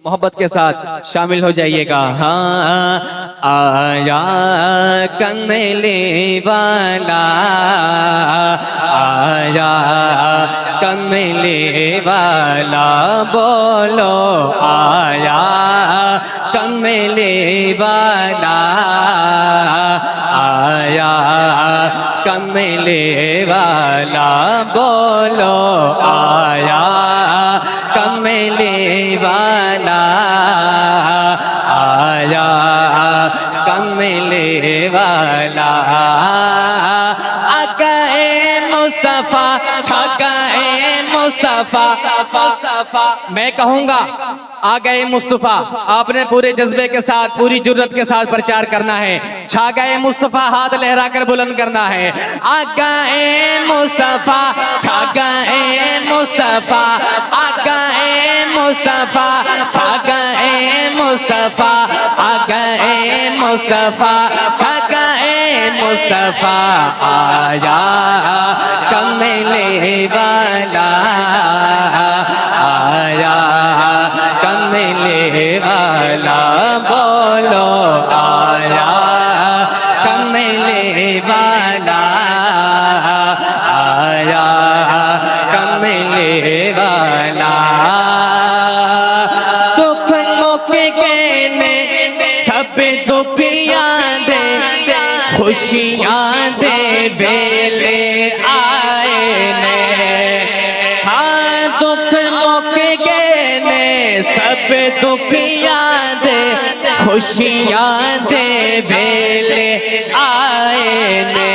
محبت کے ساتھ شامل ہو جائیے گا. ہاں آیا کملی والا، آیا کملی والا، بولو آیا کملی والا، آیا کملی والا، بولو آیا کملی والا، آیا کملی والا. آقائے مصطفیٰ چھکائے مصطفیٰ، میں کہوں گا آ گئے مصطفیٰ. آپ نے پورے جذبے کے ساتھ پوری جرت کے ساتھ پرچار کرنا ہے. چھا گئے مصطفیٰ ہاتھ لہرا کر بلند کرنا ہے. آ گئے مصطفیٰ، چھا گئے مصطفیٰ، آ گئے مصطفیٰ، چھا گئے مصطفیٰ، آ گئے مصطفیٰ، چھا گئے مصطفیٰ. آیا کملی والا، آیا کملی والا، بولو آیا کملی والا، آیا کملی والا. دکھ مکنے سب دکھیاں دے، خوشیاں دے ویلے آئے نے. ہاں دکھ مکنے سب دکھیاں دے، خوشیاں دے ویلے آئے نے.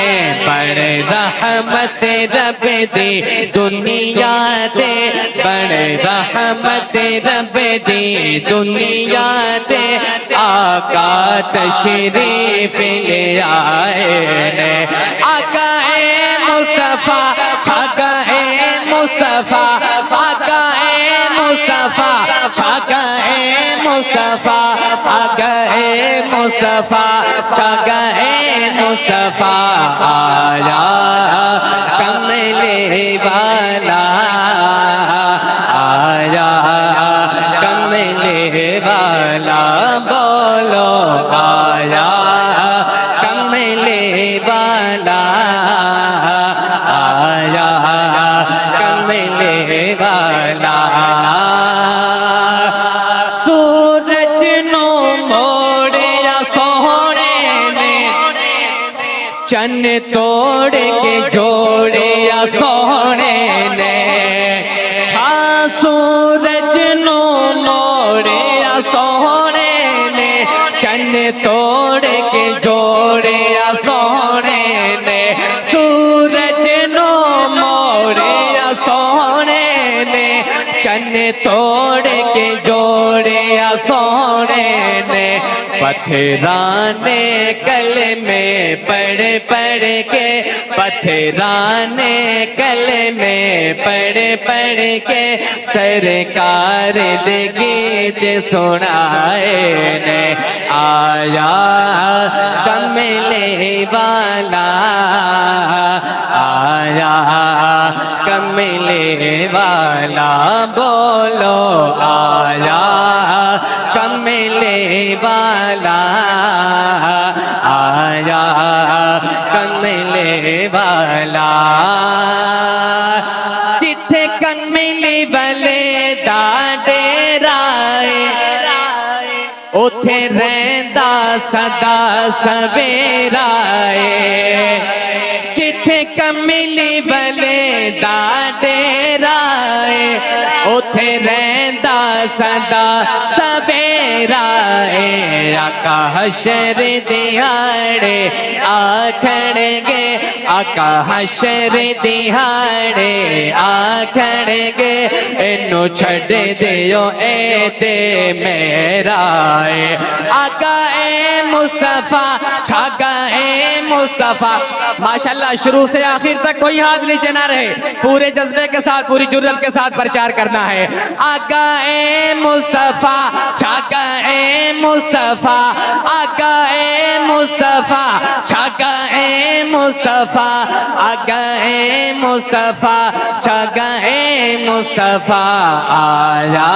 بڑ رحمت رب دی دنیا دے، بڑ رحمت رب دی دنیا دے. آقا تشریف لے آئے نے. آقا مصطفیٰ چھا گئے مصطفیٰ، آقا مصطفیٰ چھا گئے مصطفیٰ، آ گئے مصطفیٰ، چھا گئے مصطفیٰ. آیا کملی والا، آیا کملی والا، بولو آیا کملی والا، آیا کملی والا. سورج نو موڑیا سونے نے، چن توڑ کے جوڑیا سونے نے. ہاں سورج نو موڑیا سونے نے، چن توڑ کے جوڑیا سونے نے. سورج نو موڑیا سونے نے، چن توڑ کے جوڑیا سونے نے. پتھرانے کلمے پڑھ پڑھ کے، پتھرانے کلمے پڑھ پڑھ کے، سرکار دے گیت سنائے نے. آیا کملی والا، آیا کملی والا، بولو آیا کملی والا، آیا کملی والا. جتھے کملی والے دا ڈیرا اے، اوتھے رہندا سدا سویرا اے. جتھے کملی والے دا ڈیرا اے، اوتھے رہندا سدا سویرا اے. آقا حشر دیہاڑے آکھن گے، آقا حشر دیہاڑے آکھن گے، اینو چھڈ دیو اے تے میرا اے. آقا مصطفیٰ چھا گئے مصطفیٰ. ماشاءاللہ شروع سے آخر تک کوئی ہاتھ نیچے نہ رہے، پورے جذبے کے ساتھ پوری جرت کے ساتھ پرچار کرنا ہے. آقا مصطفیٰ چھا گئے مصطفیٰ، آقا مصطفیٰ چھا گئے مصطفیٰ، آقا مصطفیٰ چھا گئے مصطفیٰ آیا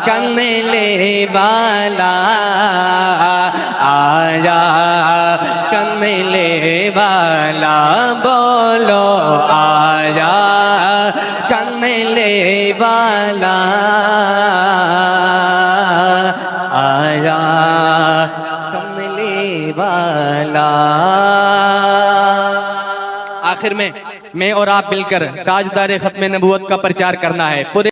کملے والا آیا کملے والا بولو آیا کملے والا آیا کملے والا. آخر میں اور آپ مل کر تاجدار ختم نبوت کا پرچار کرنا ہے. پورے